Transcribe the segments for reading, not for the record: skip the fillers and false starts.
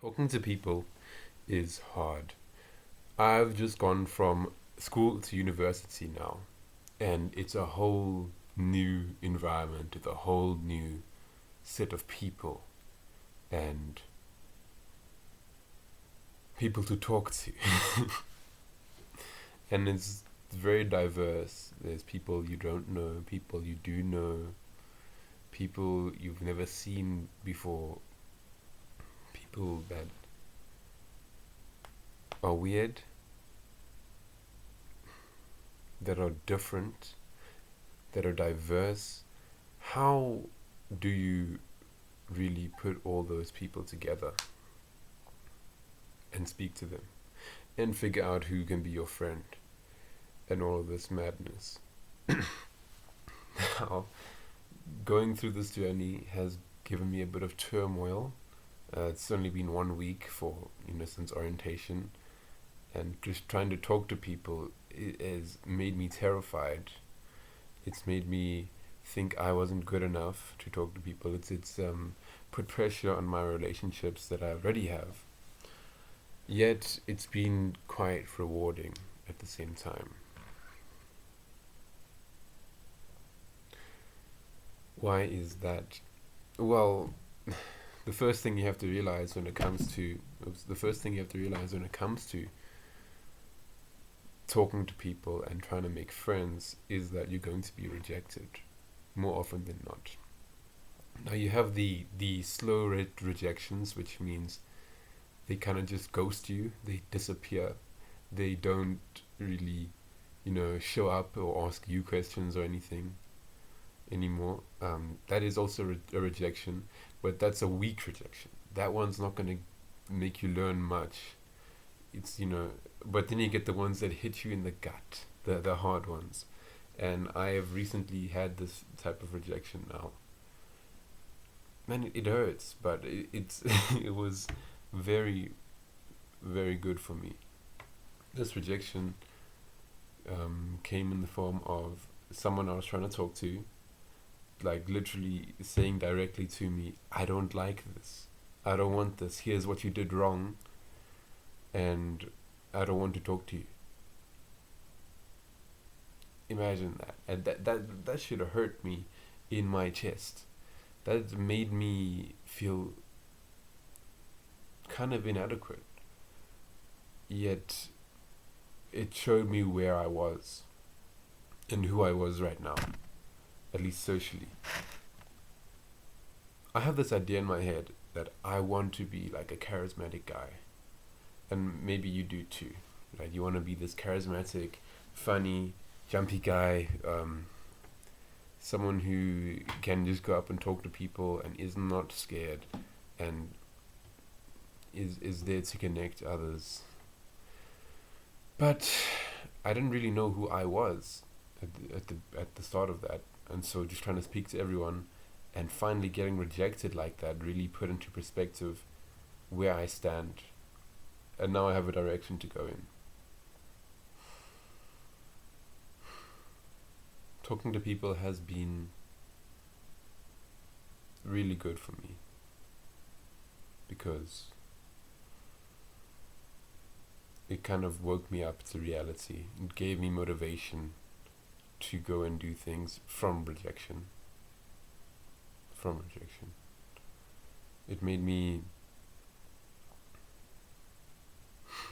Talking to people is hard. I've just gone from school to university now, and it's a whole new environment with a whole new set of people and people to talk to. And it's very diverse. There's people you don't know, people you do know, people you've never seen before, people that are weird, that are different, that are diverse. How do you really put all those people together and speak to them and figure out who can be your friend and all of this madness? Now, going through this journey has given me a bit of turmoil. It's only been 1 week since orientation, and just trying to talk to people has made me terrified. It's made me think I wasn't good enough to talk to people. It's put pressure on my relationships that I already have. Yet it's been quite rewarding at the same time. Why is that? Well, the first thing you have to realize when it comes to the first thing you have to realize when it comes to talking to people and trying to make friends is that you're going to be rejected more often than not. Now you have the slow rejections, which means they kind of just ghost you, they disappear, they don't really, show up or ask you questions or anything anymore. That is also a rejection, but that's a weak rejection. That one's not going to make you learn much. But then you get the ones that hit you in the gut, the hard ones. And I have recently had this type of rejection now. Man, it hurts, but it's it was very, very good for me. This rejection came in the form of someone I was trying to talk to, like literally saying directly to me, "I don't like this. I don't want this. Here's what you did wrong, and I don't want to talk to you." Imagine that. And that should have hurt me in my chest. That made me feel kind of inadequate. Yet it showed me where I was and who I was right now, at least socially. I have this idea in my head that I want to be like a charismatic guy. And maybe you do too. Right? You want to be this charismatic, funny, jumpy guy, someone who can just go up and talk to people and is not scared and is there to connect others. But I didn't really know who I was at the start of that, and so just trying to speak to everyone and finally getting rejected like that really put into perspective where I stand, and now I have a direction to go in. Talking to people has been really good for me because it kind of woke me up to reality. It gave me motivation to go and do things from rejection. It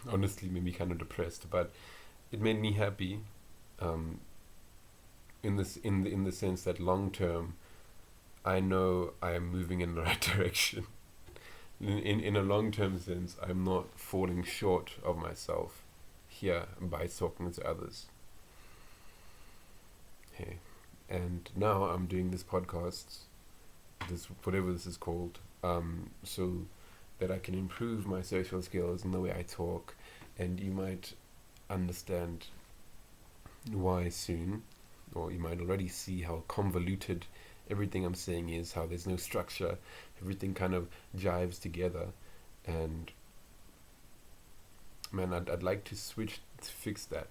honestly made me kind of depressed, but it made me happy. In the sense that long term, I know I am moving in the right direction. In a long term sense, I'm not falling short of myself here by talking to others. Hey, and now I'm doing this podcast, this whatever this is called, so that I can improve my social skills and the way I talk, and you might understand why soon, or you might already see how convoluted everything I'm saying is, how there's no structure, everything kind of jives together, and man, I'd like to switch to fix that.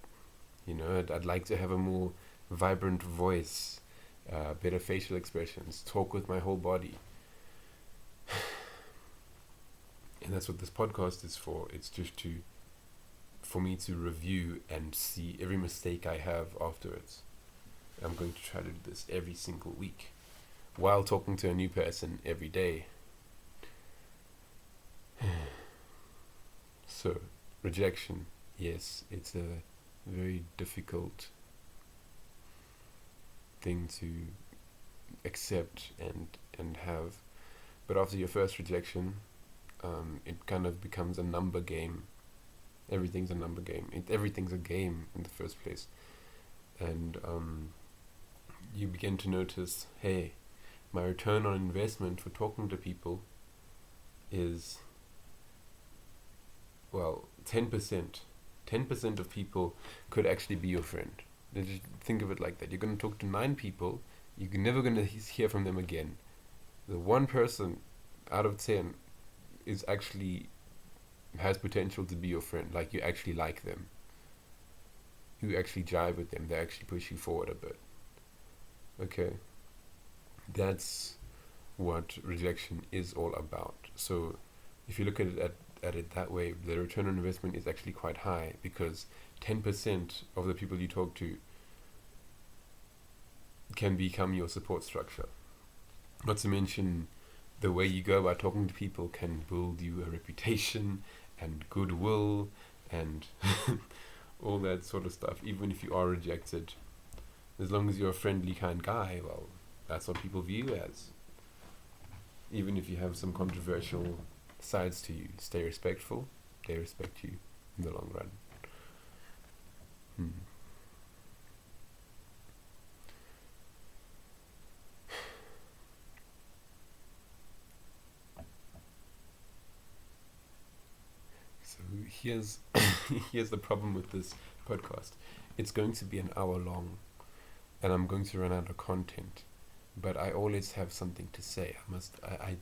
I'd like to have a more vibrant voice, better facial expressions, talk with my whole body. And that's what this podcast is for. It's just for me to review and see every mistake I have afterwards. I'm going to try to do this every single week while talking to a new person every day. So, rejection, yes, it's a very difficult thing to accept and have. But after your first rejection, it kind of becomes a number game. Everything's a number game. Everything's a game in the first place. And you begin to notice, hey, my return on investment for talking to people is, well, 10%. 10% of people could actually be your friend. Just think of it like that. You're going to talk to 9 people, you're never going to hear from them again. The one person out of 10 is actually has potential to be your friend. Like, you actually like them. You actually jive with them. They actually push you forward a bit. Okay. That's what rejection is all about. So if you look at it that way, the return on investment is actually quite high, because 10% of the people you talk to can become your support structure. Not to mention, the way you go about talking to people can build you a reputation and goodwill and all that sort of stuff. Even if you are rejected, as long as you're a friendly, kind guy, well, that's what people view you as. Even if you have some controversial sides to you, stay respectful, they respect you in the long run. So here's here's the problem with this podcast. It's going to be an hour long, and I'm going to run out of content. But I always have something to say.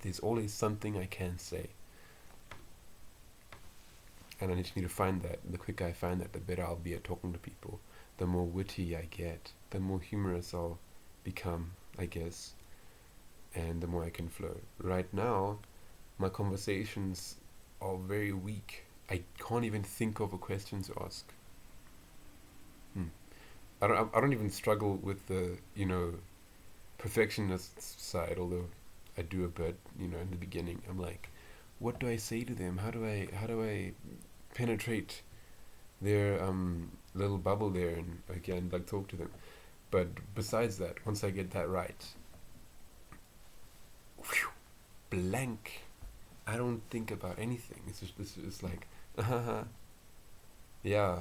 There's always something I can say. And I just need to find that. The quicker I find that, the better I'll be at talking to people. The more witty I get, the more humorous I'll become, I guess. And the more I can flow. Right now, my conversations are very weak. I can't even think of a question to ask. I don't even struggle with the, perfectionist side, although I do a bit, in the beginning. I'm like, what do I say to them? How do I penetrate their little bubble there and again, like, talk to them? But besides that, once I get that right, blank. I don't think about anything. It's just like, yeah,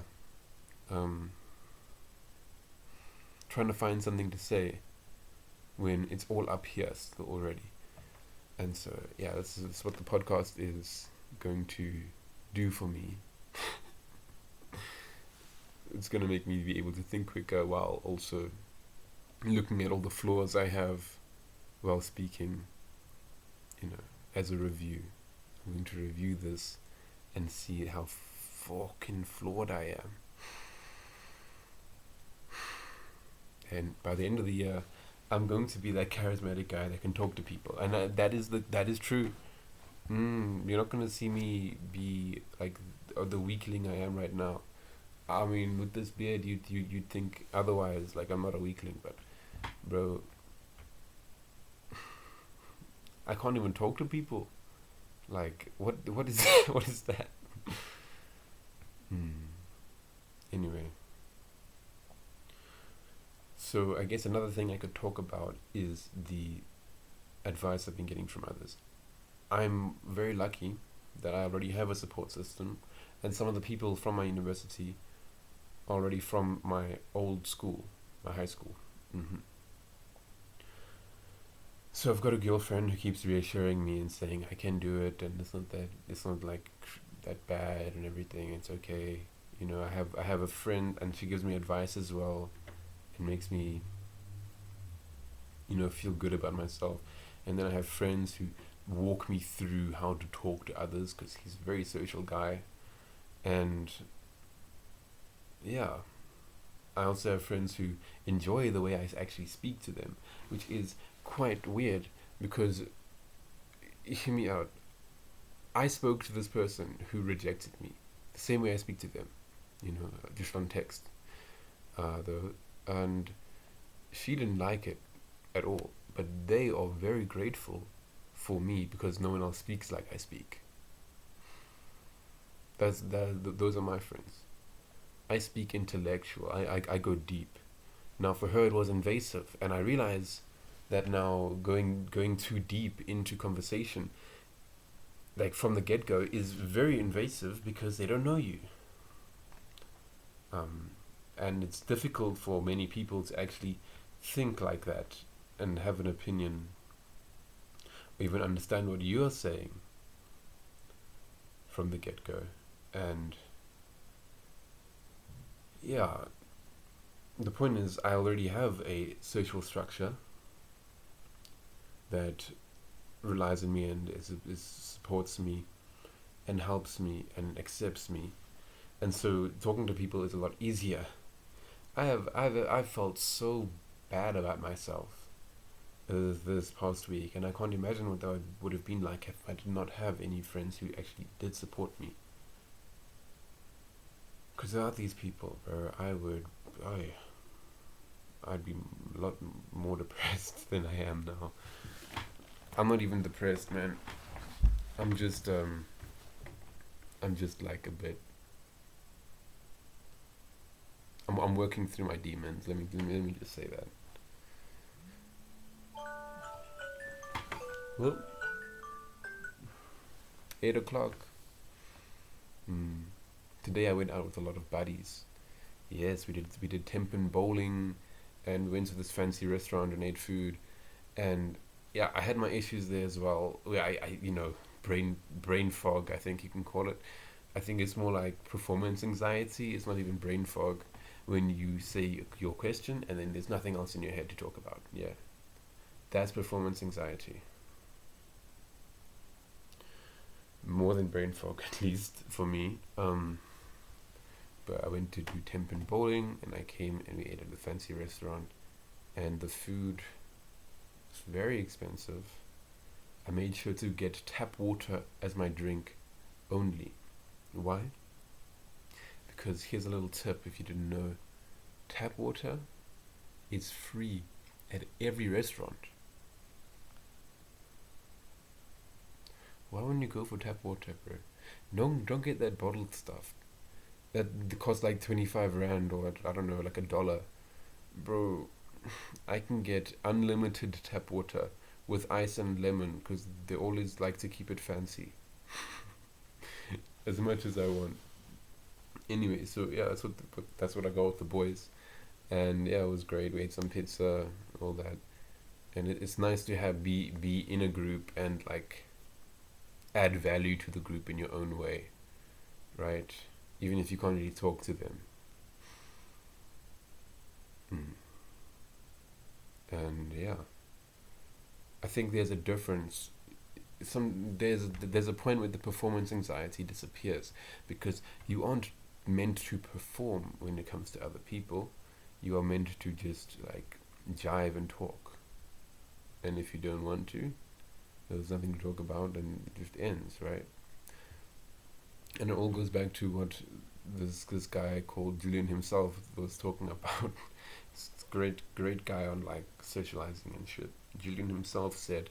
trying to find something to say when it's all up here still already. And so, yeah, this is what the podcast is going to do for me. It's going to make me be able to think quicker while also looking at all the flaws I have while speaking, as a review. I'm going to review this and see how fucking flawed I am. And by the end of the year, I'm going to be that charismatic guy that can talk to people, and that is true. You're not going to see me be like the weakling I am right now. I mean, with this beard, you'd think otherwise. Like, I'm not a weakling, but bro, I can't even talk to people. Like, what is what is that? Anyway. So I guess another thing I could talk about is the advice I've been getting from others. I'm very lucky that I already have a support system, and some of the people from my university are already from my old school, my high school. So I've got a girlfriend who keeps reassuring me and saying I can do it, and it's not like that bad and everything. It's okay. I have a friend, and she gives me advice as well. It makes me, feel good about myself. And then I have friends who walk me through how to talk to others, because he's a very social guy. And yeah, I also have friends who enjoy the way I actually speak to them, which is quite weird, because, hear me out, I spoke to this person who rejected me the same way I speak to them, just on text, though, and she didn't like it at all. But they are very grateful for me because no one else speaks like I speak. Those are my friends. I speak intellectual. I go deep. Now for her it was invasive, and I realize that now going too deep into conversation, like from the get go, is very invasive because they don't know you. And it's difficult for many people to actually think like that and have an opinion or even understand what you're saying from the get go. And yeah, the point is, I already have a social structure that relies on me and supports me and helps me and accepts me, and so talking to people is a lot easier. I've felt so bad about myself this past week, and I can't imagine what that would have been like if I did not have any friends who actually did support me. Because without these people, bro, I'd be a lot more depressed than I am now. I'm not even depressed, man. I'm just like a bit. I'm working through my demons. Let me just say that. Well, 8 o'clock. Today I went out with a lot of buddies. Yes, we did Tempin bowling, and we went to this fancy restaurant and ate food, and yeah, I had my issues there as well. I brain fog, I think you can call it. I think it's more like performance anxiety. It's not even brain fog when you say your question and then there's nothing else in your head to talk about. Yeah, that's performance anxiety. More than brain fog, at least for me. But I went to do Tempin bowling, and I came and we ate at the fancy restaurant, and the food was very expensive. I made sure to get tap water as my drink only. Why? Because here's a little tip if you didn't know. Tap water is free at every restaurant. Why wouldn't you go for tap water, bro? No, don't get that bottled stuff. That costs like 25 rand or I don't know, like $1. Bro, I can get unlimited tap water with ice and lemon because they always like to keep it fancy. As much as I want. Anyway, so yeah, that's what I got with the boys. And yeah, it was great. We ate some pizza, all that. And it's nice to be in a group and like add value to the group in your own way, right? Even if you can't really talk to them. And yeah, I think there's a difference. There's a point where the performance anxiety disappears because you aren't meant to perform when it comes to other people. You are meant to just like jive and talk. And if you don't want to, there's nothing to talk about and it just ends, right? And it all goes back to what this guy called Julian himself was talking about. This great guy on like socializing and shit. Julian himself said,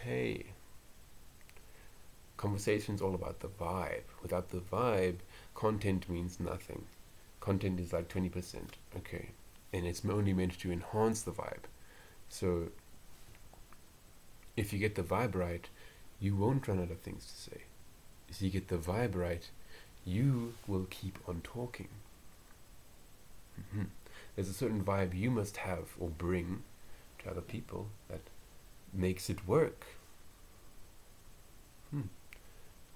hey, conversation's all about the vibe. Without the vibe, content means nothing. Content is like 20%, okay? And it's only meant to enhance the vibe. So if you get the vibe right, you won't run out of things to say. If you get the vibe right, you will keep on talking. There's a certain vibe you must have or bring to other people that makes it work.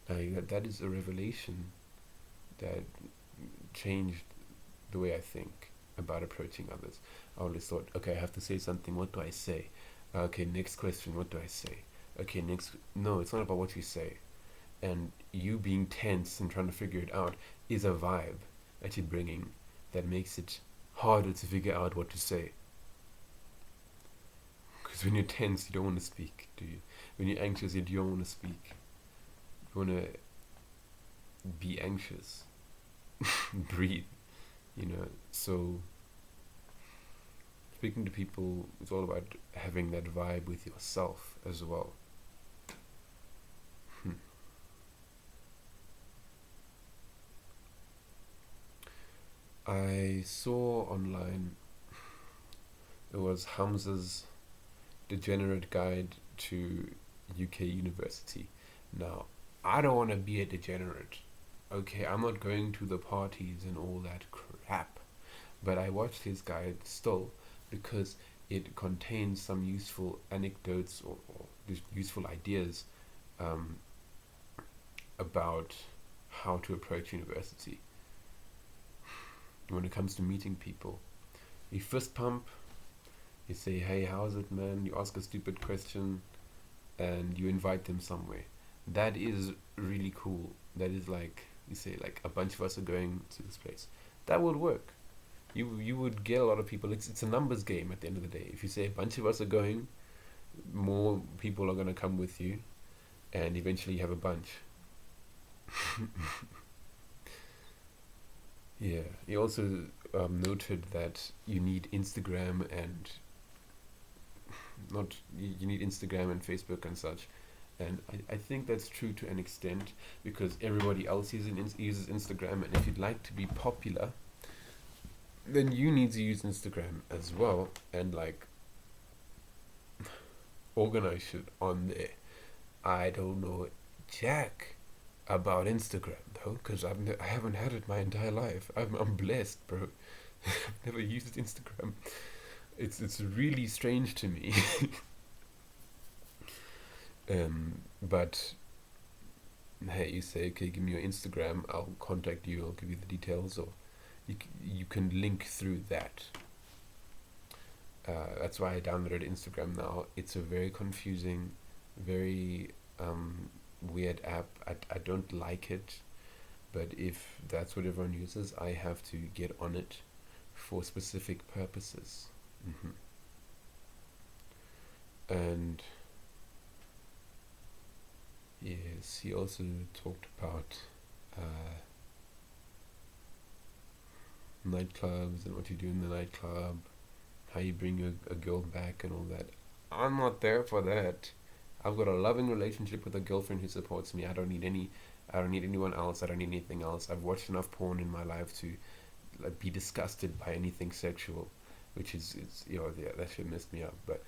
That is a revelation that changed the way I think about approaching others. I always thought, okay, I have to say something, what do I say? Okay, next question, what do I say? Okay, next. No, it's not about what you say. And you being tense and trying to figure it out is a vibe that you're bringing that makes it harder to figure out what to say. Because when you're tense, you don't want to speak, do you? When you're anxious, you don't want to speak. you want to be anxious, breathe, So speaking to people is all about having that vibe with yourself as well. I saw online, it was Hamza's Degenerate Guide to UK University. Now, I don't want to be a degenerate. Okay, I'm not going to the parties and all that crap. But I watched his guide still because it contains some useful anecdotes or just useful ideas about how to approach university. When it comes to meeting people, you fist pump, you say, hey, how's it, man? You ask a stupid question and you invite them somewhere. That is really cool. That is like, you say, like, a bunch of us are going to this place. That would work. You would get a lot of people. It's a numbers game at the end of the day. If you say a bunch of us are going, more people are going to come with you, and eventually you have a bunch. Yeah. He also noted that you need Instagram and not you need Instagram and Facebook and such, and I think that's true to an extent because everybody else uses Instagram, and if you'd like to be popular, then you need to use Instagram as well and like organize shit on there. I don't know jack about Instagram though, because I haven't had it my entire life. I'm blessed, bro. I've never used Instagram. It's really strange to me. But hey, you say, okay, give me your Instagram. I'll contact you. I'll give you the details, or you can link through that. That's why I downloaded Instagram now. It's a very confusing, very weird app. I don't like it, but if that's what everyone uses, I have to get on it for specific purposes. And yes, he also talked about nightclubs and what you do in the nightclub, how you bring a girl back and all that. I'm not there for that. I've got a loving relationship with a girlfriend who supports me. I don't need anyone else. I don't need anything else. I've watched enough porn in my life to like, be disgusted by anything sexual, which is yeah, that shit messed me up. But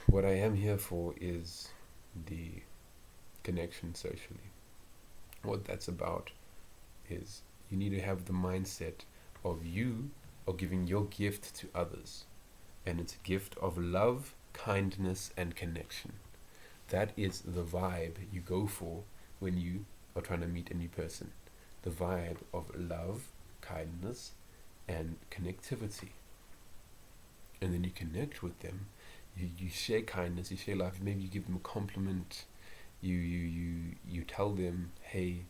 what I am here for is the connection socially. What that's about is you need to have the mindset of you or giving your gift to others, and it's a gift of love, kindness, and connection. That is the vibe you go for when you are trying to meet a new person. The vibe of love, kindness, and connectivity. And then you connect with them. You share kindness, you share love. Maybe you give them a compliment. You tell them, hey,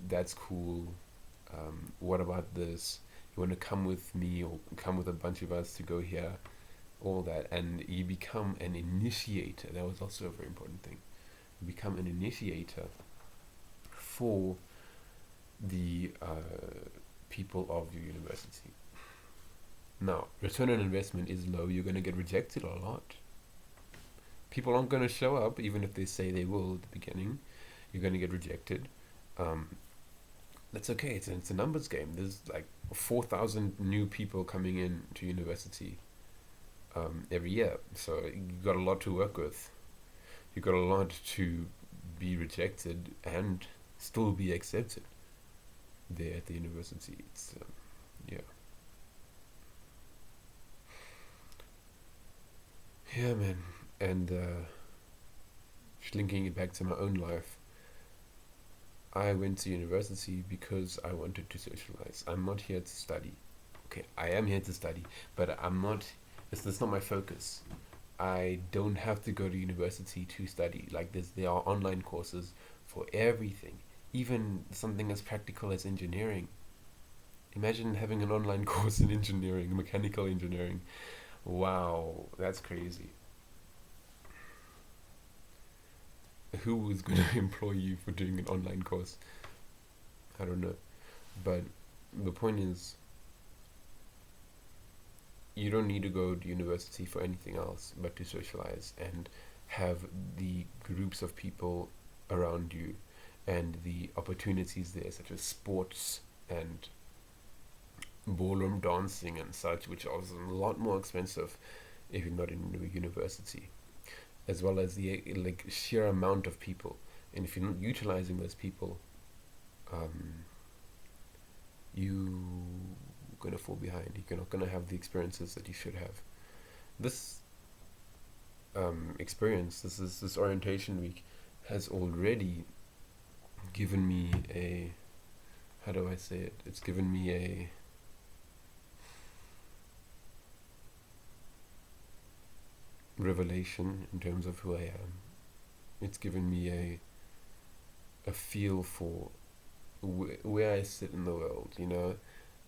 that's cool. What about this? You want to come with me or come with a bunch of us to go here? All that, and you become an initiator. That was also a very important thing. You become an initiator for the people of your university. Now, return on investment is low. You're going to get rejected a lot. People aren't going to show up, even if they say they will at the beginning. You're going to get rejected. That's okay. It's a numbers game. There's like 4,000 new people coming in to university every year, so you got a lot to work with. You got a lot to be rejected and still be accepted there at the university. It's yeah, man. And just linking it back to my own life, I went to university because I wanted to socialize. I'm not here to study. Okay, I am here to study, but I'm not. That's not my focus. I don't have to go to university to study. Like there are online courses for everything, even something as practical as engineering. Imagine having an online course in engineering, mechanical engineering. Wow, that's crazy. who is going to employ you for doing an online course? I don't know. But the point is, you don't need to go to university for anything else but to socialize and have the groups of people around you and the opportunities there, such as sports and ballroom dancing and such, which are a lot more expensive if you're not in a university, as well as the like sheer amount of people. And if you're not utilizing those people, you gonna fall behind. You're not gonna have the experiences that you should have. This experience, this orientation week, has already given me a, how do I say it? It's given me a revelation in terms of who I am. It's given me a feel for where I sit in the world. You know,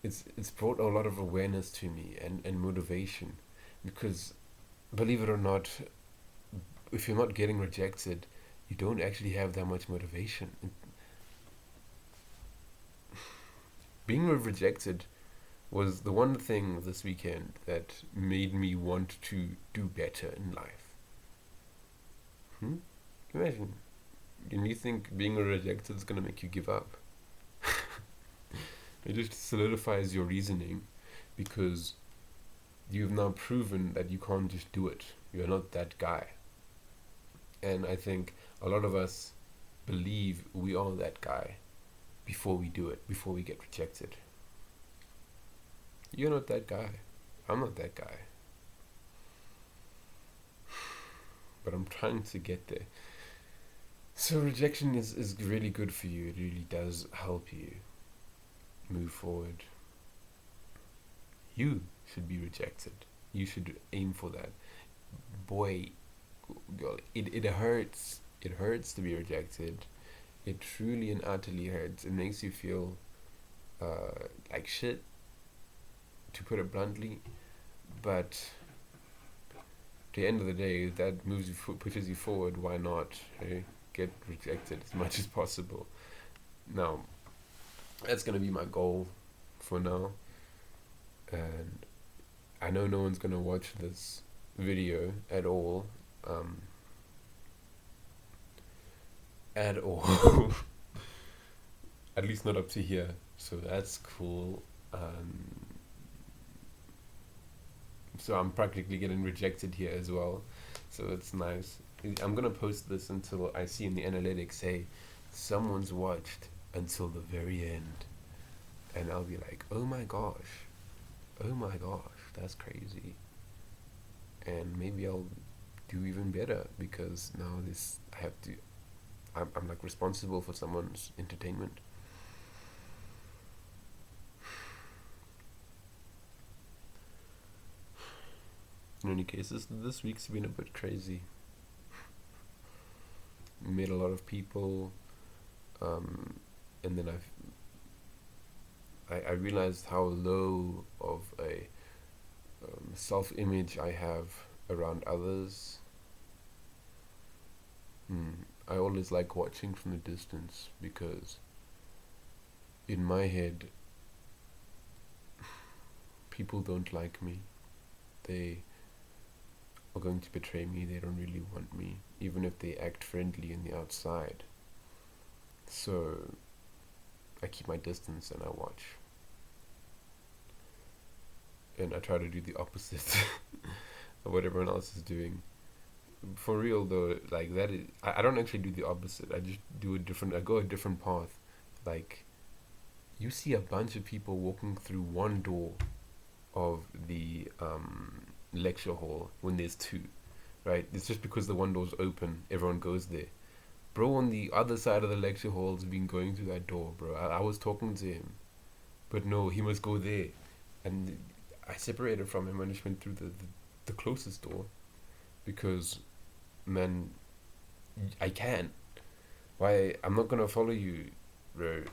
it's brought a lot of awareness to me and motivation, because believe it or not, if you're not getting rejected, you don't actually have that much motivation. Being rejected was the one thing this weekend that made me want to do better in life. Imagine. And you think being rejected is going to make you give up? It just solidifies your reasoning, because you've now proven that you can't just do it. You're not that guy. And I think a lot of us believe we are that guy before we do it, before we get rejected. You're not that guy. I'm not that guy. But I'm trying to get there. So rejection is really good for you. It really does help you move forward. You should be rejected. You should aim for that. Boy, girl, it hurts. It hurts to be rejected. It truly and utterly hurts. It makes you feel like shit, to put it bluntly. But at the end of the day, if that moves you, pushes you forward, why not? Hey? Get rejected as much as possible. Now, that's gonna be my goal for now. And I know no one's gonna watch this video at all. At all. At least not up to here. So that's cool. So I'm practically getting rejected here as well. So it's nice. I'm gonna post this until I see in the analytics, hey, someone's watched until the very end. And I'll be like, oh my gosh, that's crazy. And maybe I'll do even better, because now I'm like responsible for someone's entertainment. In any case, this week's been a bit crazy. Met a lot of people, and then I realized how low of a self-image I have around others. I always like watching from the distance, because in my head, people don't like me. They are going to betray me. They don't really want me, even if they act friendly on the outside. So I keep my distance and I watch. And I try to do the opposite of what everyone else is doing. For real though, like that is, I don't actually do the opposite. I just I go a different path. Like, you see a bunch of people walking through one door of the lecture hall when there's two, right? It's just because the one door's open, everyone goes there. Bro on the other side of the lecture hall has been going through that door, bro. I was talking to him, but no, he must go there. And I separated from him and just went through the closest door, because, man, I can. Why? I'm not gonna follow you, bro.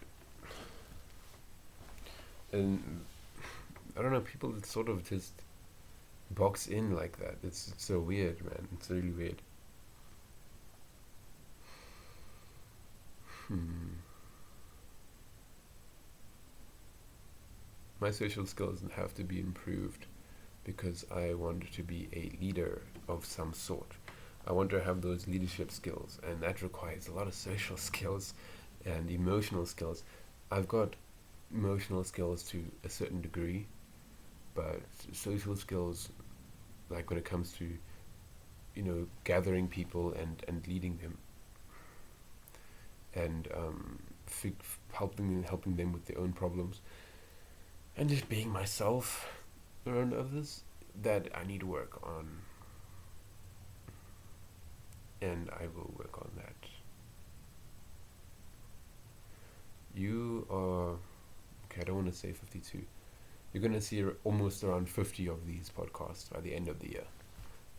And I don't know, people that sort of just box in like that. It's so weird, man. It's really weird. My social skills have to be improved because I want to be a leader of some sort. I want to have those leadership skills, and that requires a lot of social skills and emotional skills. I've got emotional skills to a certain degree, but social skills, like when it comes to, gathering people and leading them, and helping them with their own problems, and just being myself around others, that I need to work on, and I will work on that. You are, okay, I don't want to say 52. You're going to see almost around 50 of these podcasts by the end of the year.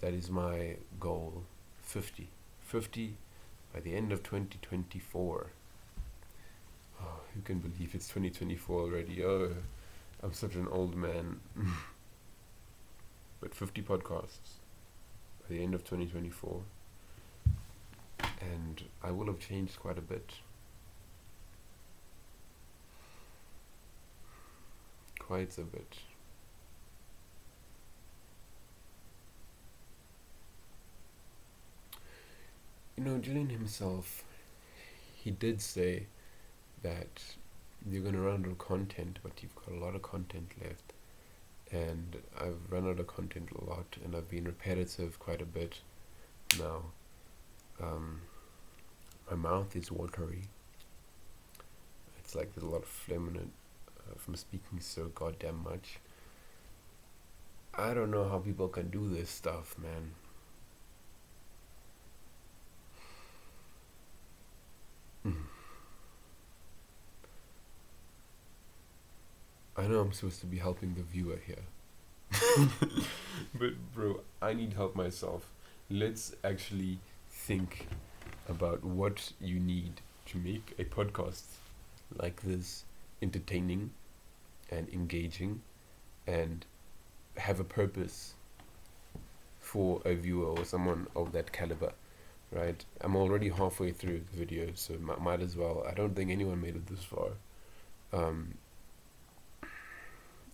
That is my goal. 50 by the end of 2024. Oh, who can believe it's 2024 already? Oh, I'm such an old man. But 50 podcasts by the end of 2024. And I will have changed quite a bit. Quite a bit. Julian himself, he did say that you're going to run out of content, but you've got a lot of content left. And I've run out of content a lot, and I've been repetitive quite a bit now. My mouth is watery. It's like there's a lot of phlegm in it from speaking so goddamn much. I don't know how people can do this stuff, man. I know I'm supposed to be helping the viewer here. But bro, I need help myself. Let's actually think about what you need to make a podcast like this entertaining and engaging and have a purpose for a viewer or someone of that caliber, right? I'm already halfway through the video, so might as well. I don't think anyone made it this far.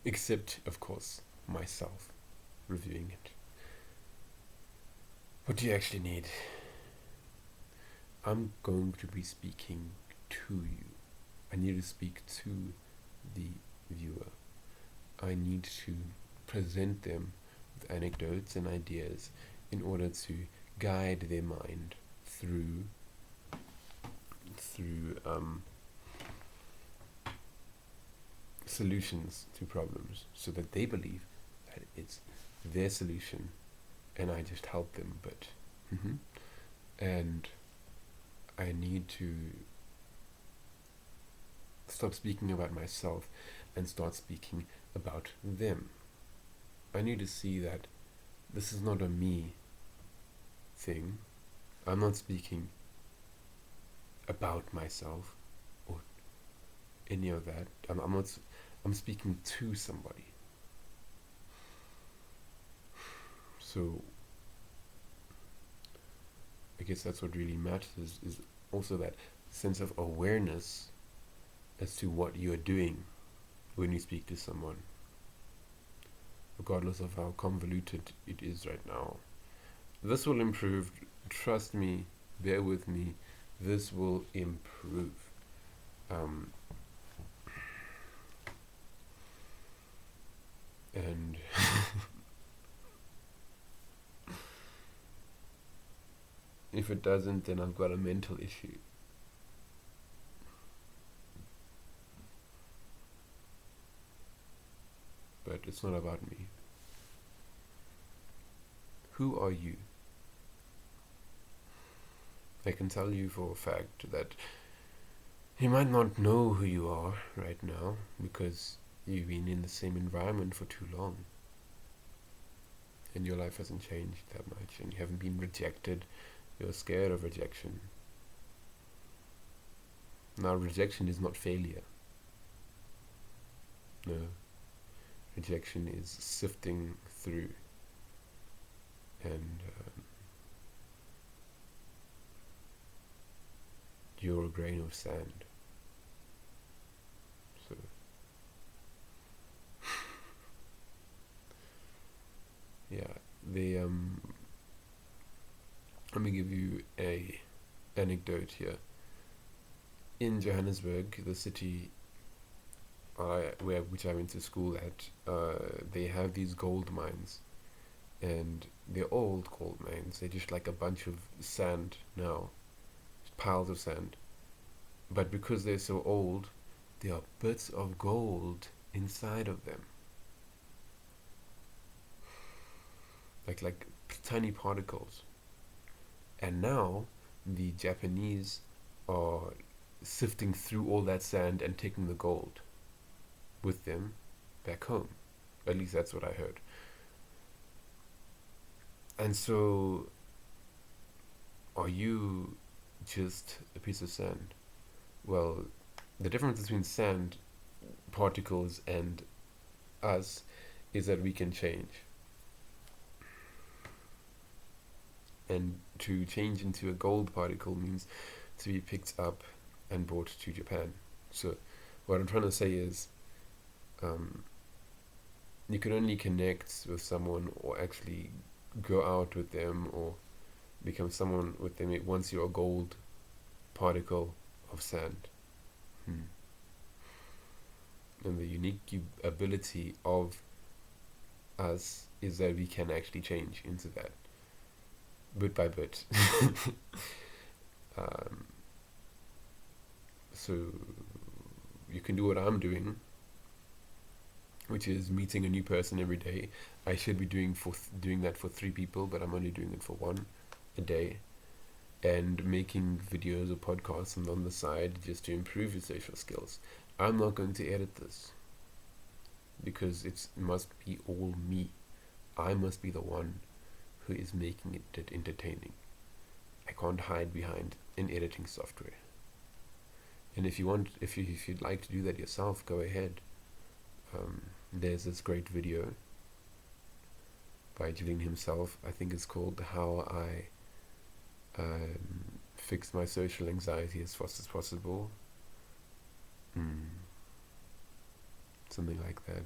Except, of course, myself reviewing it. What do you actually need? I'm going to be speaking to you. I need to speak to the viewer. I need to present them with anecdotes and ideas in order to guide their mind through solutions to problems, so that they believe that it's their solution and I just help them a bit. And I need to stop speaking about myself and start speaking about them. I need to see that this is not a me thing. I'm not speaking about myself or any of that. I'm speaking to somebody. So I guess that's what really matters, is also that sense of awareness as to what you're doing when you speak to someone, regardless of how convoluted it is right now. This will improve. Trust me, bear with me. This will improve. And if it doesn't, then I've got a mental issue. But it's not about me. Who are you? I can tell you for a fact that you might not know who you are right now because you've been in the same environment for too long. And your life hasn't changed that much, and you haven't been rejected. You're scared of rejection. Now, rejection is not failure. No. Rejection is sifting through and you're a grain of sand. So yeah, they let me give you a anecdote here. In Johannesburg, the city which I went to school at, they have these gold mines, and they're old gold mines. They're just like a bunch of sand now, piles of sand. But because they're so old, there are bits of gold inside of them, like tiny particles. And now the Japanese are sifting through all that sand and taking the gold with them back home. At least that's what I heard. And so, are you just a piece of sand? Well, the difference between sand particles and us is that we can change. And to change into a gold particle means to be picked up and brought to Japan. So what I'm trying to say is, you can only connect with someone or actually go out with them or become someone with them once you're a gold particle of sand. And the unique ability of us is that we can actually change into that bit by bit. So you can do what I'm doing, which is meeting a new person every day. I should be doing that for 3 people, but I'm only doing it for 1 a day, and making videos or podcasts on the side just to improve your social skills. I'm not going to edit this because it must be all me. I must be the one who is making it entertaining. I can't hide behind an editing software. And if you'd like to do that yourself, go ahead. There's this great video by Julian himself. I think it's called "How I Fix My Social Anxiety as Fast as Possible." Something like that.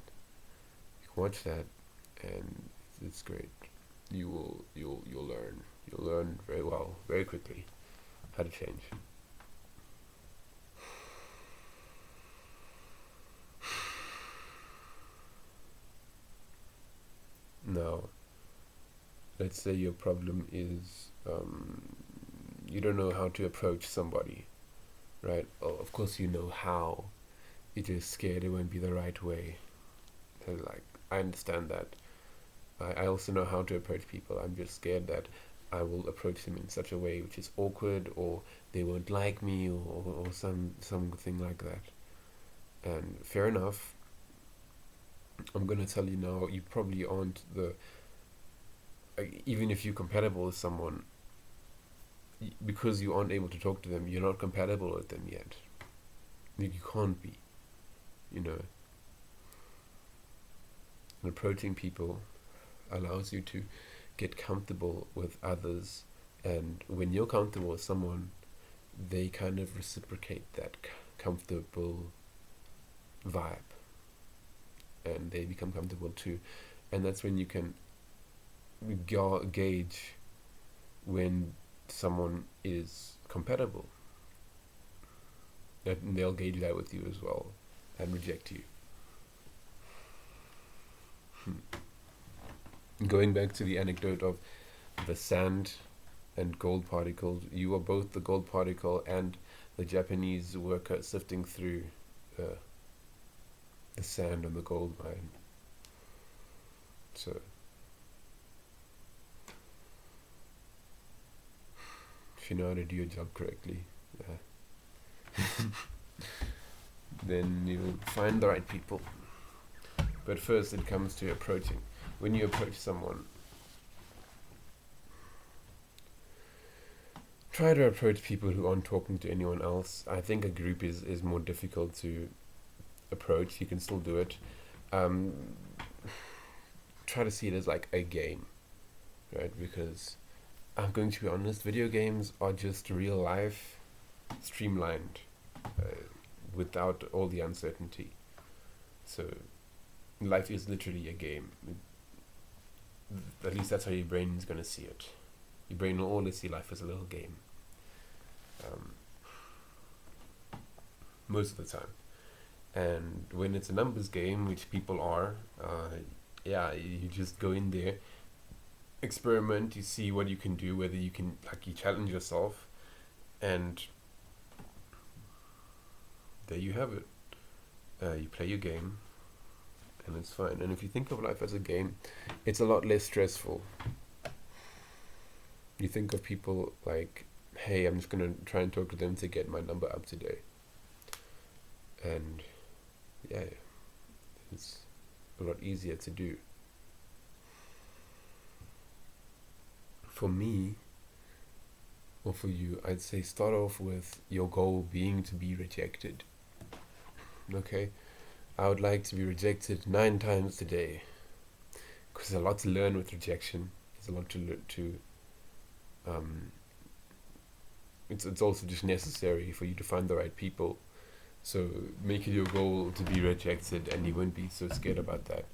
You can watch that, and it's great. You'll learn. You'll learn very well, very quickly, how to change. Now, let's say your problem is you don't know how to approach somebody, right? Oh, of course you know how. You're just scared it won't be the right way. Like, I understand that. I also know how to approach people. I'm just scared that I will approach them in such a way which is awkward, or they won't like me, or something like that. And fair enough. I'm gonna tell you now, you probably aren't even if you're compatible with someone, because you aren't able to talk to them, you're not compatible with them yet. You can't be, you know. And approaching people allows you to get comfortable with others, and when you're comfortable with someone, they kind of reciprocate that comfortable vibe, and they become comfortable too. And that's when you can gauge when someone is compatible, and they'll gauge that with you as well and reject you. Going back to the anecdote of the sand and gold particles, you are both the gold particle and the Japanese worker sifting through the sand on the gold mine. So if you know how to do your job correctly, then you'll find the right people. But first it comes to approaching. When you approach someone, try to approach people who aren't talking to anyone else. I think a group is more difficult to approach. You can still do it. Try to see it as like a game, right? Because I'm going to be honest, video games are just real life, streamlined, without all the uncertainty. So life is literally a game. At least that's how your brain's gonna see it. Your brain will always see life as a little game. Most of the time. And when it's a numbers game, which people are, you just go in there, experiment, you see what you can do, whether you can, you challenge yourself, and there you have it. You play your game, and it's fine. And if you think of life as a game, it's a lot less stressful. You think of people like, hey, I'm just gonna try and talk to them to get my number up today. And yeah, it's a lot easier to do. For me, or for you, I'd say start off with your goal being to be rejected. Okay? I would like to be rejected 9 times today. Because there's a lot to learn with rejection. There's a lot to it's also just necessary for you to find the right people. So make it your goal to be rejected, and you won't be so scared about that.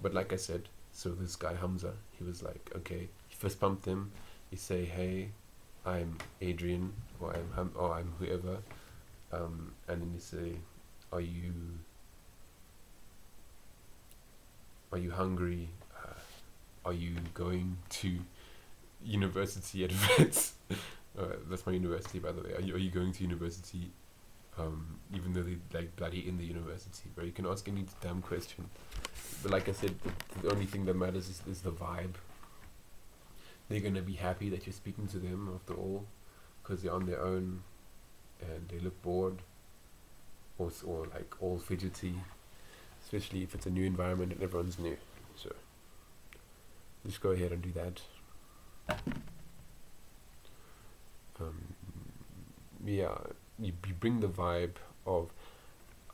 But like I said, so this guy Hamza, he was like, okay, you first pumped him, you say, hey, I'm Adrian, or I'm whoever, and then you say, are you hungry? Are you going to university at Vets? That's my university, by the way. Are you going to university? Even though they bloody in the university, where you can ask any damn question. But like I said, the only thing that matters is the vibe. They're gonna be happy that you're speaking to them after all, because they're on their own, and they look bored, or like all fidgety, especially if it's a new environment and everyone's new. So just go ahead and do that. You bring the vibe of,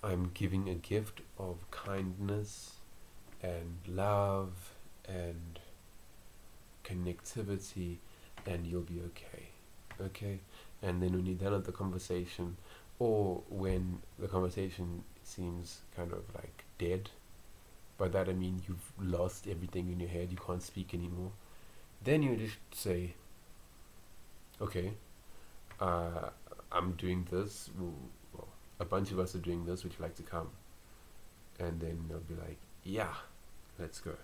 I'm giving a gift of kindness and love and connectivity, and you'll be okay. And then when you're done with the conversation, or when the conversation seems kind of like dead, by that I mean you've lost everything in your head, you can't speak anymore, then you just say, okay, I'm doing this, well, a bunch of us are doing this, would you like to come? And then they'll be like, yeah, let's go.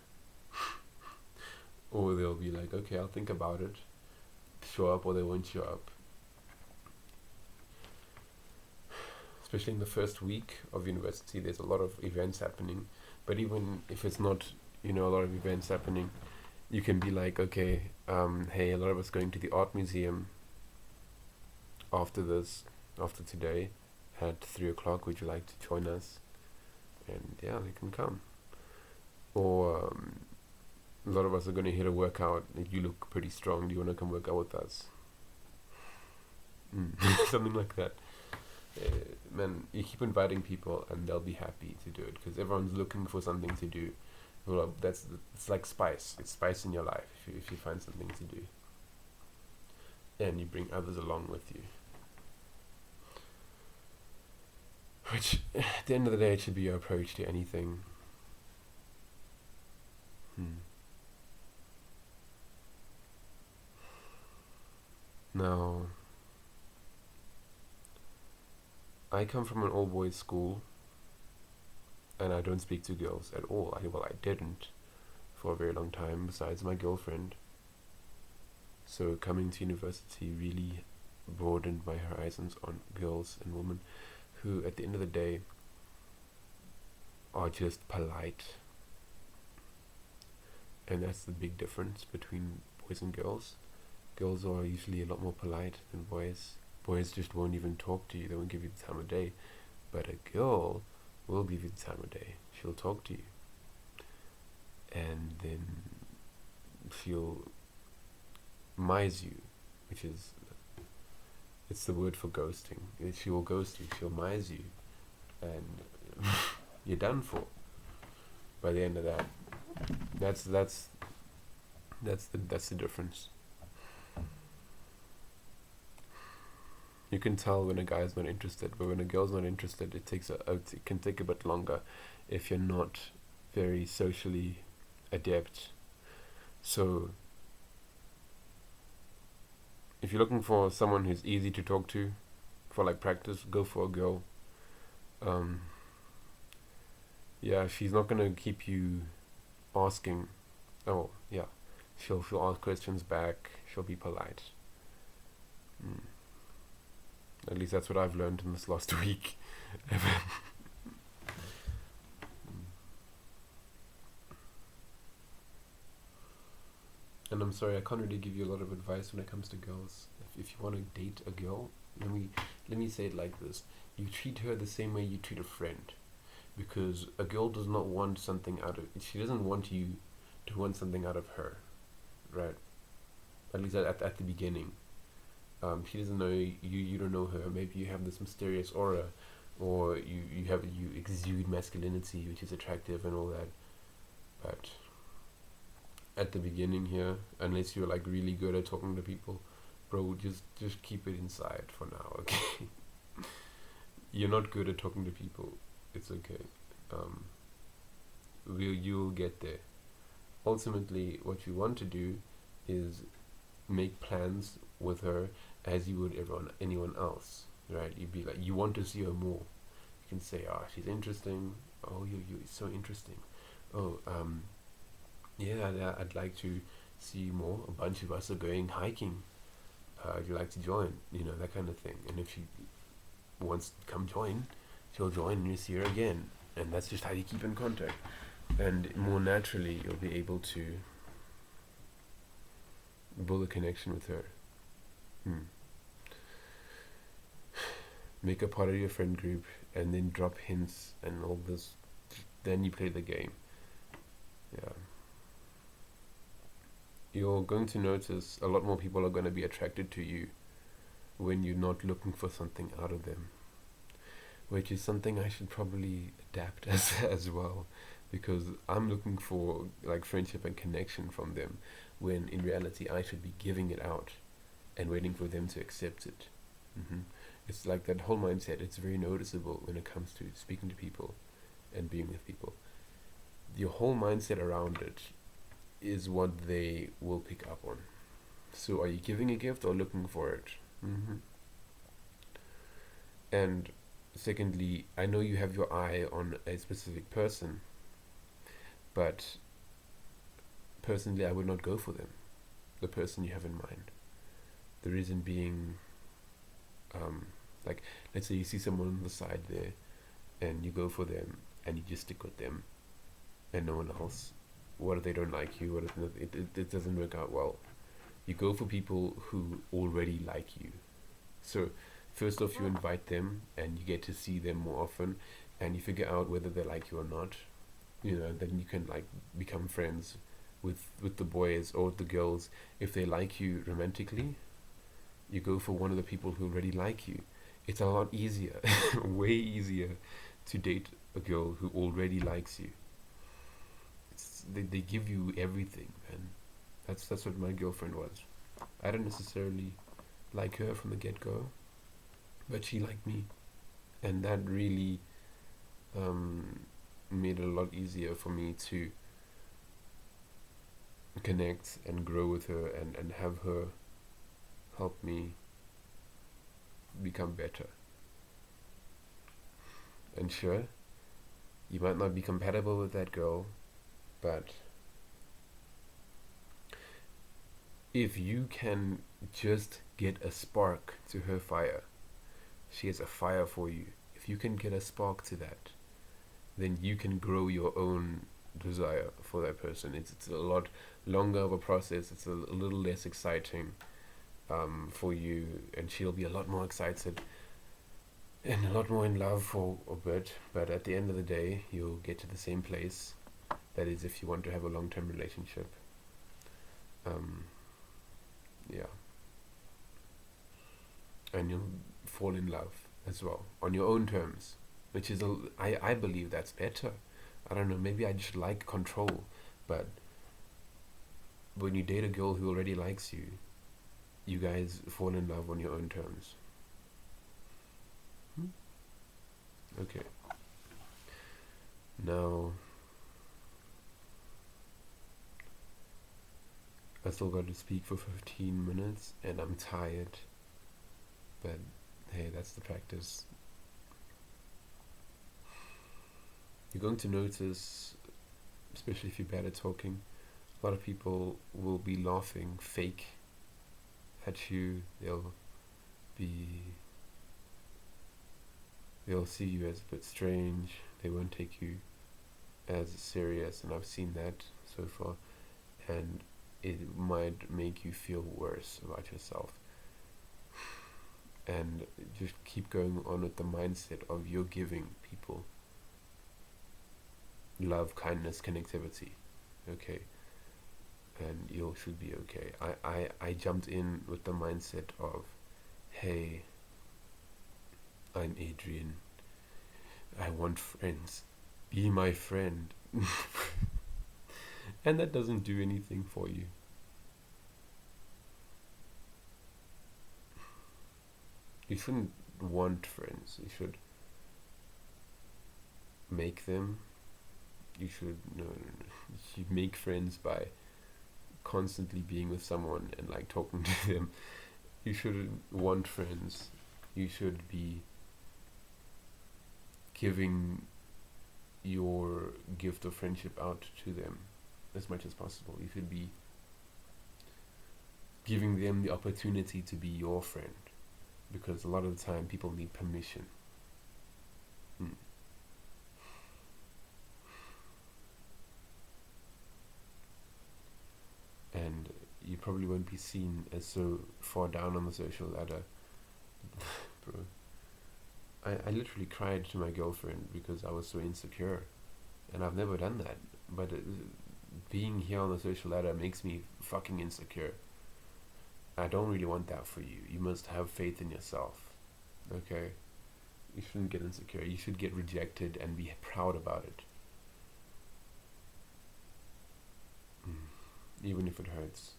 Or they'll be like, okay, I'll think about it, show up, or they won't show up. Especially in the first week of university, there's a lot of events happening. But even if it's not, a lot of events happening, you can be like, okay, hey, a lot of us going to the art museum after today at 3:00, would you like to join us? And yeah, they can come. Or a lot of us are going to hit a workout. You look pretty strong, do you want to come work out with us? Something like that. Man, you keep inviting people and they'll be happy to do it, because everyone's looking for something to do. Well, it's like spice. It's spice in your life if you find something to do, and you bring others along with you. Which, at the end of the day, it should be your approach to anything. Now, I come from an all-boys school, and I don't speak to girls at all. I didn't for a very long time, besides my girlfriend. So coming to university really broadened my horizons on girls and women who, at the end of the day, are just polite. And that's the big difference between boys and girls. Girls are usually a lot more polite than boys. Boys just won't even talk to you. They won't give you the time of day. But a girl will give you the time of day. She'll talk to you. And then she'll mise you, which is, it's the word for ghosting. She will ghost you. She'll mise you. And you're done for by the end of that. That's That's the difference. You can tell when a guy's not interested, but when a girl's not interested, it can take a bit longer if you're not very socially adept. So if you're looking for someone who's easy to talk to for like practice, go for a girl. Um, yeah, she's not gonna keep you asking. Oh, yeah, she'll ask questions back. She'll be polite. Mm. At least that's what I've learned in this last week. And I'm sorry, I can't really give you a lot of advice when it comes to girls. If you want to date a girl, let me say it like this: you treat her the same way you treat a friend, because a girl does not want something out of. She doesn't want you to want something out of her, right? At least at the beginning. She doesn't know you. You don't know her. Maybe you have this mysterious aura, or you exude masculinity, which is attractive and all that. But at the beginning here, unless you're like really good at talking to people, bro, just keep it inside for now, okay? You're not good at talking to people. It's okay. You'll get there. Ultimately, what you want to do is make plans with her as you would anyone else, right? You'd be like, you want to see her more. You can say, she's interesting. Oh, you it's so interesting. Oh, yeah, I'd like to see you more. A bunch of us are going hiking. Would you like to join? That kind of thing. And if she wants to come join, she'll join and you see her again. And that's just how you keep in contact. And more naturally, you'll be able to build a connection with her. Make a part of your friend group and then drop hints and all this. Then you play the game. Yeah. You're going to notice a lot more people are going to be attracted to you when you're not looking for something out of them, which is something I should probably adapt as well, because I'm looking for like friendship and connection from them, when in reality I should be giving it out and waiting for them to accept it. It's like that whole mindset. It's very noticeable when it comes to speaking to people and being with people. Your whole mindset around it is what they will pick up on. So are you giving a gift or looking for it? And secondly, I know you have your eye on a specific person, but personally I would not go for them, the person you have in mind. The reason being, like, let's say you see someone on the side there and you go for them and you just stick with them and no one else. What if they don't like you? What if it doesn't work out well? You go for people who already like you. So first off, you invite them and you get to see them more often, and you figure out whether they like you or not. Then you can like become friends with the boys or the girls. If they like you romantically, you go for one of the people who already like you. It's a lot easier, way easier to date a girl who already likes you. They give you everything, man. That's what my girlfriend was. I didn't necessarily like her from the get-go, but she liked me, and that really made it a lot easier for me to connect and grow with her and have her help me become better. And sure, you might not be compatible with that girl, but if you can just get a spark to her fire, she has a fire for you. If you can get a spark to that, then you can grow your own desire for that person. It's a lot longer of a process. It's a little less exciting for you, and she'll be a lot more excited and a lot more in love for a bit. But at the end of the day, you'll get to the same place. That is, if you want to have a long-term relationship. Yeah. And you'll fall in love as well on your own terms, which is I believe that's better. I don't know, maybe I just like control, but when you date a girl who already likes you, you guys fall in love on your own terms. Okay. Now, I still got to speak for 15 minutes and I'm tired. But hey, that's the practice. You're going to notice, especially if you're bad at talking, a lot of people will be laughing fake at you. They'll see you as a bit strange. They won't take you as serious, and I've seen that so far, and it might make you feel worse about yourself. And just keep going on with the mindset of you're giving people love, kindness, connectivity, okay? And you should be okay. I jumped in with the mindset of, hey, I'm Adrian. I want friends. Be my friend. And that doesn't do anything for you. You shouldn't want friends. You should make them. You should no. You make friends by constantly being with someone and like talking to them. You shouldn't want friends. You should be giving your gift of friendship out to them as much as possible. You should be giving them the opportunity to be your friend, because a lot of the time people need permission. And you probably won't be seen as so far down on the social ladder. Bro, I literally cried to my girlfriend because I was so insecure, and I've never done that, but being here on the social ladder makes me fucking insecure. I don't really want that for you. You must have faith in yourself, okay? You shouldn't get insecure. You should get rejected and be proud about it, even if it hurts.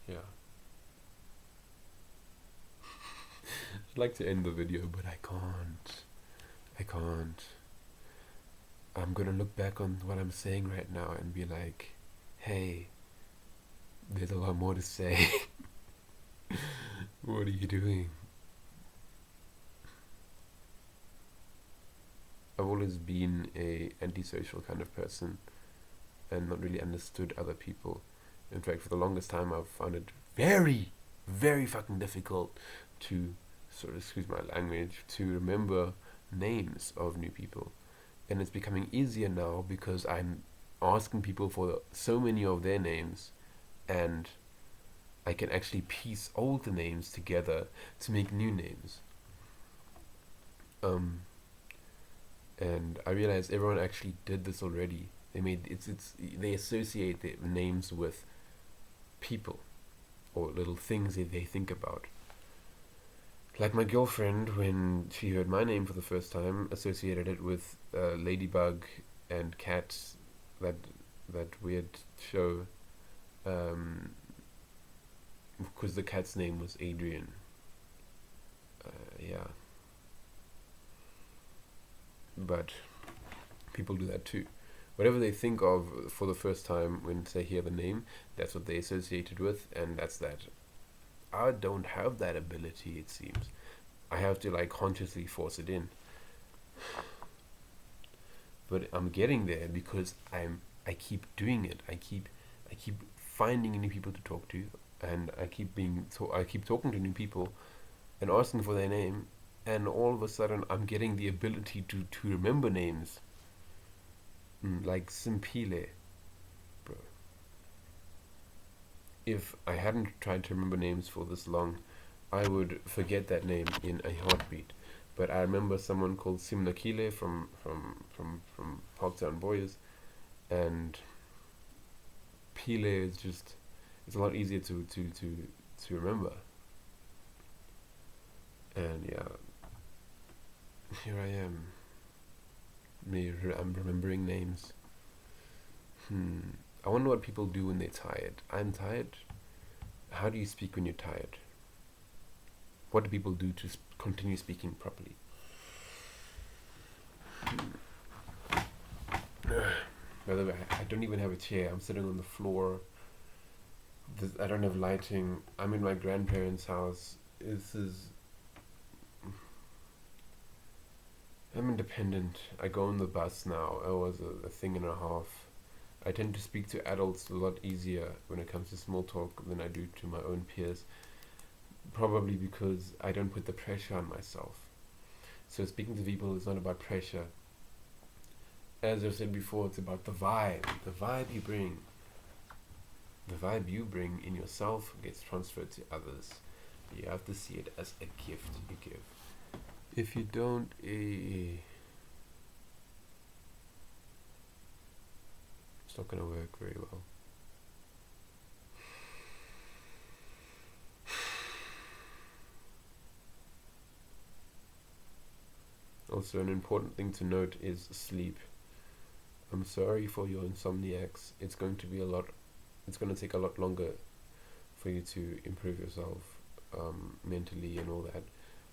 Yeah. I'd like to end the video, but I can't. I'm gonna look back on what I'm saying right now and be like, hey, there's a lot more to say. What are you doing? I've always been a antisocial kind of person and not really understood other people. In fact, for the longest time I've found it very, very fucking difficult to, excuse my language, to remember names of new people. And it's becoming easier now because I'm asking people for so many of their names, and I can actually piece all the names together to make new names. And I realized everyone actually did this already. They associate their names with people or little things that they think about. Like my girlfriend, when she heard my name for the first time, associated it with Ladybug and Cats, that weird show, because the cat's name was Adrian. Yeah. But people do that too. Whatever they think of for the first time when they hear the name, that's what they associate it with, and that's that. I don't have that ability, it seems. I have to like consciously force it in. But I'm getting there because I keep doing it. I keep finding new people to talk to, and I keep talking to new people and asking for their name, and all of a sudden I'm getting the ability to remember names. Like Simpile, bro. If I hadn't tried to remember names for this long, I would forget that name in a heartbeat. But I remember someone called Simnakile from Parktown Boys, and Pile is just, it's a lot easier to remember. And yeah, here I am. I'm remembering names. I wonder what people do when they're tired. I'm tired. How do you speak when you're tired? What do people do to continue speaking properly? By the way, I don't even have a chair. I'm sitting on the floor. I don't have lighting. I'm in my grandparents' house. I'm independent. I go on the bus now. I was a thing and a half. I tend to speak to adults a lot easier when it comes to small talk than I do to my own peers. Probably because I don't put the pressure on myself. So speaking to people is not about pressure. As I said before, it's about the vibe. The vibe you bring. The vibe you bring in yourself gets transferred to others. You have to see it as a gift you give. If you don't, it's not going to work very well. Also, an important thing to note is sleep. I'm sorry for your insomniacs. It's going to take a lot longer for you to improve yourself mentally and all that,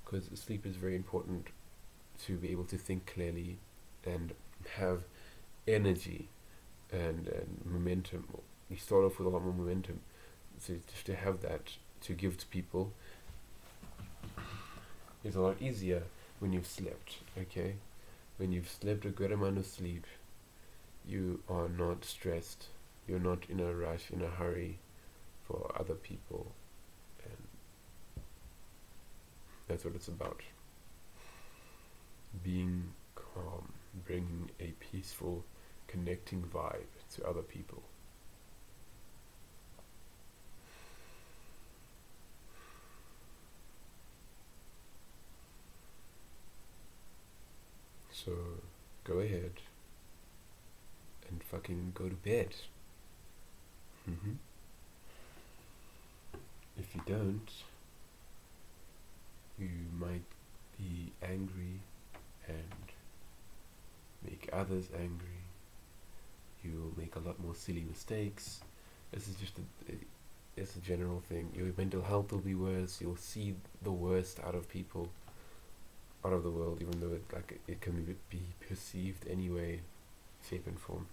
because sleep is very important to be able to think clearly and have energy and momentum. You start off with a lot more momentum, so just to have that to give to people is a lot easier when you've slept. Okay, when you've slept a good amount of sleep, you are not stressed. You're not in a rush, in a hurry for other people, and that's what it's about. Being calm, bringing a peaceful, connecting vibe to other people. So, go ahead and fucking go to bed. If you don't, you might be angry and make others angry. You'll make a lot more silly mistakes. This is just it's a general thing. Your mental health will be worse. You'll see the worst out of people, out of the world, even though it can be perceived anyway, shape and form.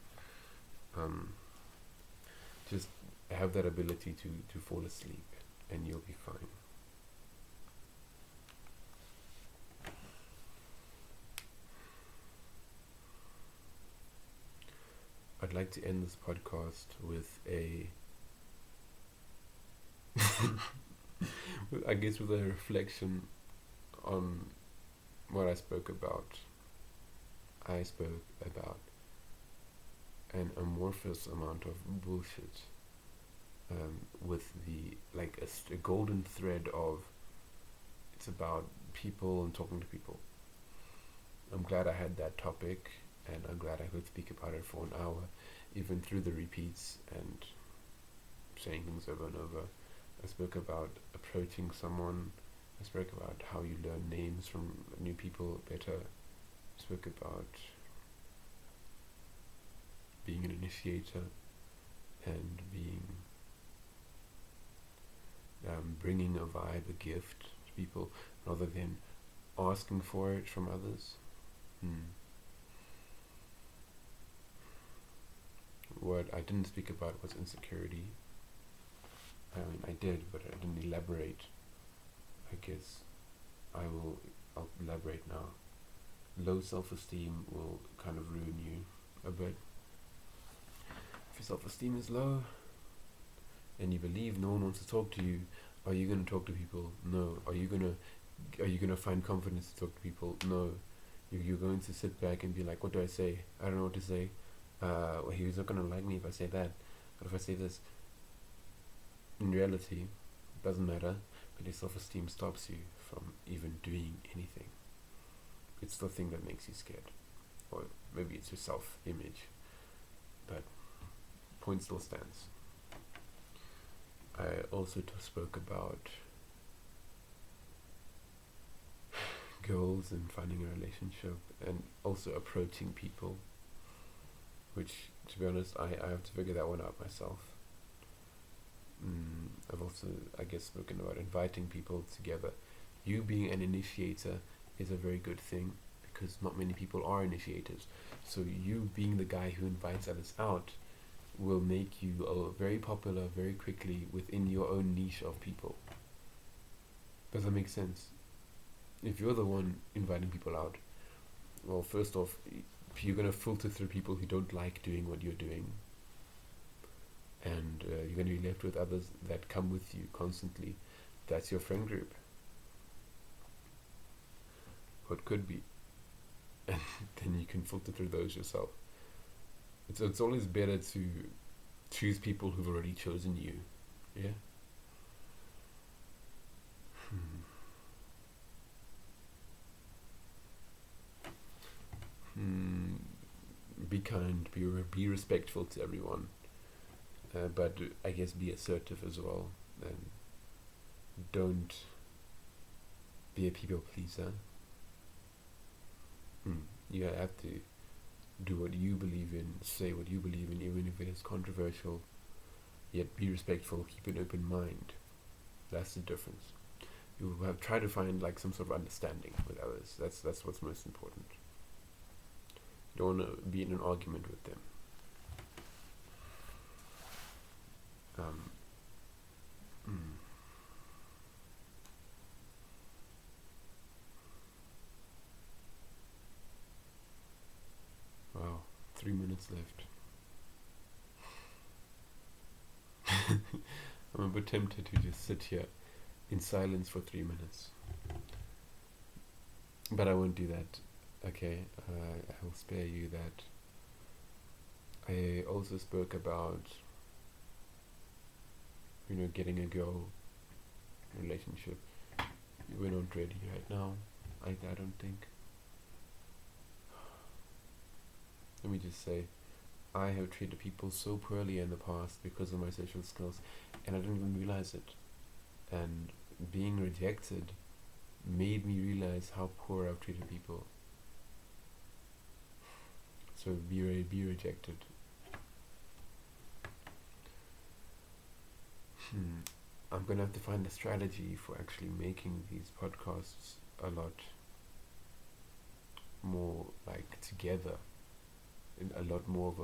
Just have that ability to fall asleep and you'll be fine. I'd like to end this podcast with with a reflection on what I spoke about. I spoke about an amorphous amount of bullshit, with a golden thread of it's about people and talking to people. I'm glad I had that topic, and I'm glad I could speak about it for an hour, even through the repeats and saying things over and over. I spoke about approaching someone. I spoke about how you learn names from new people better. I spoke about being an initiator and bringing a vibe, a gift to people, rather than asking for it from others. What I didn't speak about was insecurity. I mean, I did, but I didn't elaborate. I guess I'll elaborate now. Low self-esteem will kind of ruin you a bit. If your self-esteem is low and you believe no one wants to talk to you, are you going to talk to people? No. Are you going to find confidence to talk to people? No. You're going to sit back and be like, what do I say? I don't know what to say. He's not going to like me if I say that. But if I say this, in reality, it doesn't matter. But your self-esteem stops you from even doing anything. It's the thing that makes you scared. Or maybe it's your self-image. But point still stands. I also spoke about goals and finding a relationship and also approaching people, which, to be honest, I have to figure that one out myself. I've also, I guess, spoken about inviting people together. You being an initiator is a very good thing, because not many people are initiators. So you being the guy who invites others out will make you very popular very quickly within your own niche of people. Does that make sense? If you're the one inviting people out, well, first off, you're going to filter through people who don't like doing what you're doing, and you're going to be left with others that come with you constantly. That's your friend group. What could be. And then you can filter through those yourself. It's always better to choose people who've already chosen you. Yeah? Be kind, be respectful to everyone. But I guess be assertive as well. And don't be a people pleaser. You have to do what you believe in, say what you believe in, even if it is controversial. Yet be respectful, keep an open mind. That's the difference. You have try to find like some sort of understanding with others. That's what's most important. You don't want to be in an argument with them. Wow, 3 minutes left. I'm a bit tempted to just sit here in silence for 3 minutes. But I won't do that. Okay, I will spare you that. I also spoke about, getting a girl relationship. We're not ready right now. I don't think. Let me just say, I have treated people so poorly in the past because of my social skills, and I didn't even realize it. And being rejected made me realize how poor I've treated people. So be rejected. I'm gonna have to find a strategy for actually making these podcasts a lot more like together, and a lot more of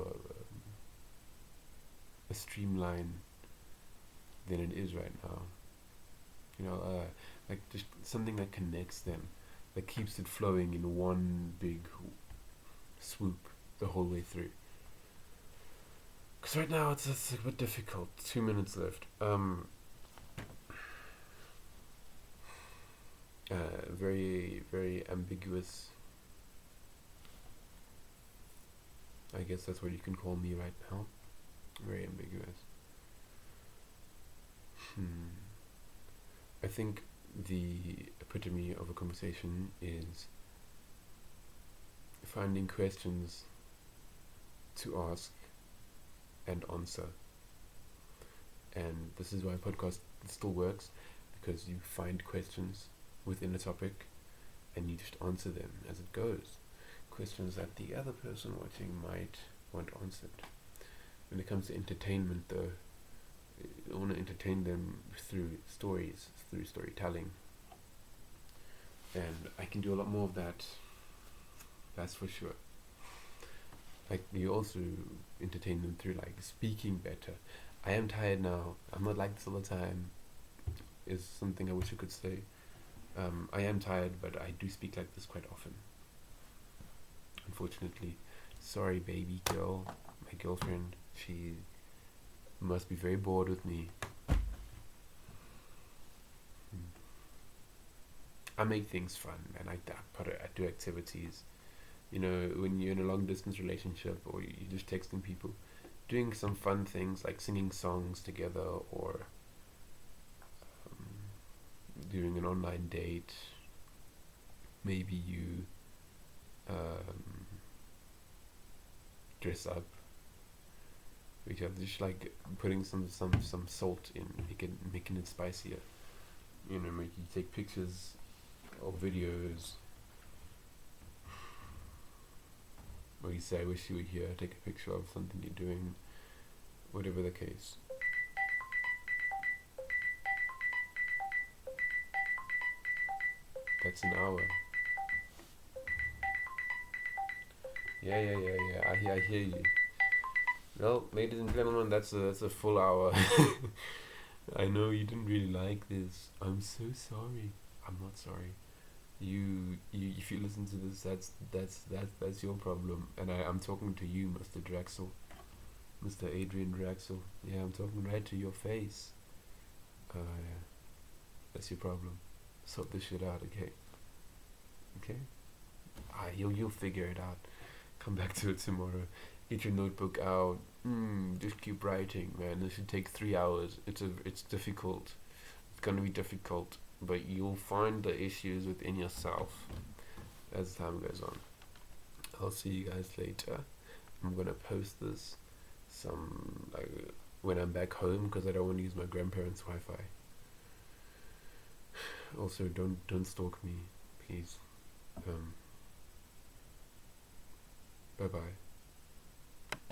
a streamline than it is right now. Like just something that connects them, that keeps it flowing in one big swoop the whole way through. Because right now it's a bit difficult. 2 minutes left. Very, very ambiguous. I guess that's what you can call me right now. Very ambiguous. I think the epitome of a conversation is finding questions to ask and answer. And this is why podcast still works, because you find questions within a topic and you just answer them as it goes. Questions that the other person watching might want answered. When it comes to entertainment though, I want to entertain them through stories, through storytelling. And I can do a lot more of that, that's for sure. Like, you also entertain them through like speaking better. I am tired now. I'm not like this all the time, is something I wish I could say. I am tired, but I do speak like this quite often. Unfortunately. Sorry, baby girl. My girlfriend, she must be very bored with me. I make things fun, and I do activities. When you're in a long distance relationship, or you're just texting people, doing some fun things like singing songs together, or doing an online date. Maybe you dress up. We have just like putting some salt in, making it spicier. You take pictures or videos or you say, I wish you were here, take a picture of something you're doing, whatever the case. That's an hour. Yeah. I hear you. Well, ladies and gentlemen, that's a full hour. I know you didn't really like this. I'm so sorry. I'm not sorry. You if you listen to this, that's your problem. And I'm talking to you, Mr. Draxl, Mr. Adrian Draxl. Yeah, I'm talking right to your face. Yeah, that's your problem. Sort this shit out, okay? Okay. You'll figure it out. Come back to it tomorrow. Get your notebook out. Just keep writing, man. This should take 3 hours. It's difficult. It's gonna be difficult, but you'll find the issues within yourself as time goes on. I'll see you guys later. I'm gonna post this when I'm back home because I don't want to use my grandparents' Wi-Fi. Also, don't stalk me, please. Bye bye.